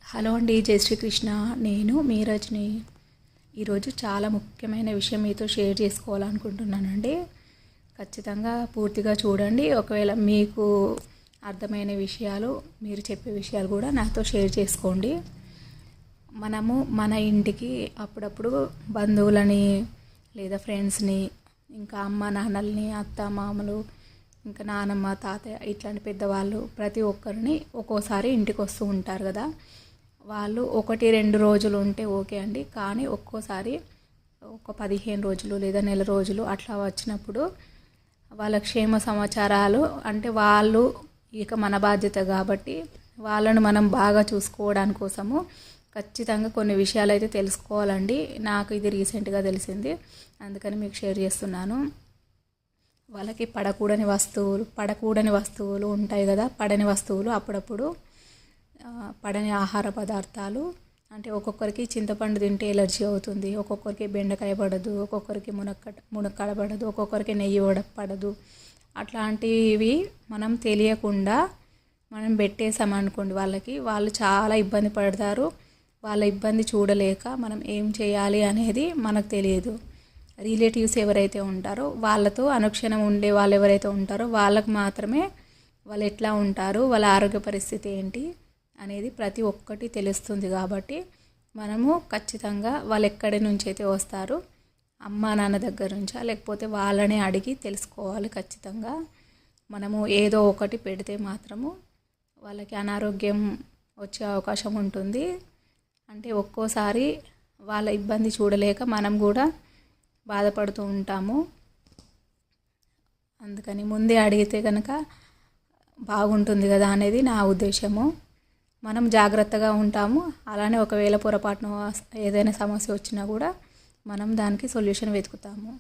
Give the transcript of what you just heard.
Hello అండి, జై శ్రీకృష్ణ. నేను మీ రజని. ఈరోజు చాలా ముఖ్యమైన విషయం మీతో షేర్ చేసుకోవాలనుకుంటున్నానండి. ఖచ్చితంగా పూర్తిగా చూడండి. ఒకవేళ మీకు అర్థమైన విషయాలు, మీరు చెప్పే విషయాలు కూడా నాతో షేర్ చేసుకోండి. మనము మన ఇంటికి అప్పుడప్పుడు బంధువులని లేదా ఫ్రెండ్స్ని, ఇంకా అమ్మ నాన్నల్ని, అత్త మామలు, ఇంకా నానమ్మ తాతయ్య ఇట్లాంటి పెద్దవాళ్ళు ప్రతి ఒక్కరిని ఒక్కోసారి ఇంటికి వస్తూ ఉంటారు కదా. వాళ్ళు 1-2 రోజులు ఉంటే ఓకే అండి. కానీ ఒక్కోసారి ఒక 15 రోజులు లేదా నెల రోజులు అట్లా వచ్చినప్పుడు వాళ్ళ క్షేమ సమాచారాలు, అంటే వాళ్ళు ఇక మన బాధ్యత కాబట్టి వాళ్ళను మనం బాగా చూసుకోవడానికి కోసము ఖచ్చితంగా కొన్ని విషయాలు అయితే తెలుసుకోవాలండి. నాకు ఇది రీసెంట్గా తెలిసింది, అందుకని మీకు షేర్ చేస్తున్నాను. వాళ్ళకి పడకూడని వస్తువులు ఉంటాయి కదా. పడని వస్తువులు అప్పుడప్పుడు పడని ఆహార పదార్థాలు, అంటే ఒక్కొక్కరికి చింతపండు తింటే ఎలర్జీ అవుతుంది, ఒక్కొక్కరికి బెండకాయ పడదు, ఒక్కొక్కరికి మునక్కాడ పడదు, ఒక్కొక్కరికి నెయ్యి పడదు. అట్లాంటివి మనం తెలియకుండా మనం పెట్టేసామనుకోండి వాళ్ళు చాలా ఇబ్బంది పడతారు. వాళ్ళ ఇబ్బంది చూడలేక మనం ఏం చేయాలి అనేది మనకు తెలియదు. రిలేటివ్స్ ఎవరైతే ఉంటారో, వాళ్ళతో అనుక్షణం ఉండే వాళ్ళు ఎవరైతే ఉంటారో వాళ్ళకు మాత్రమే వాళ్ళు ఎట్లా ఉంటారు, వాళ్ళ ఆరోగ్య పరిస్థితి ఏంటి అనేది ప్రతి ఒక్కటి తెలుస్తుంది. కాబట్టి మనము ఖచ్చితంగా వాళ్ళు ఎక్కడి నుంచి అయితే వస్తారు, అమ్మ నాన్న దగ్గర నుంచా లేకపోతే వాళ్ళని అడిగి తెలుసుకోవాలి. ఖచ్చితంగా మనము ఏదో ఒకటి పెడితే మాత్రము వాళ్ళకి అనారోగ్యం వచ్చే అవకాశం ఉంటుంది. అంటే ఒక్కోసారి వాళ్ళ ఇబ్బంది చూడలేక మనం కూడా బాధపడుతూ ఉంటాము. అందుకని ముందే అడిగితే కనుక బాగుంటుంది కదా అనేది నా ఉద్దేశము. మనం జాగ్రత్తగా ఉంటాము. అలానే ఒకవేళ పొరపాటున ఏదైనా సమస్య వచ్చినా కూడా మనం దానికి సొల్యూషన్ వెతుకుతాము.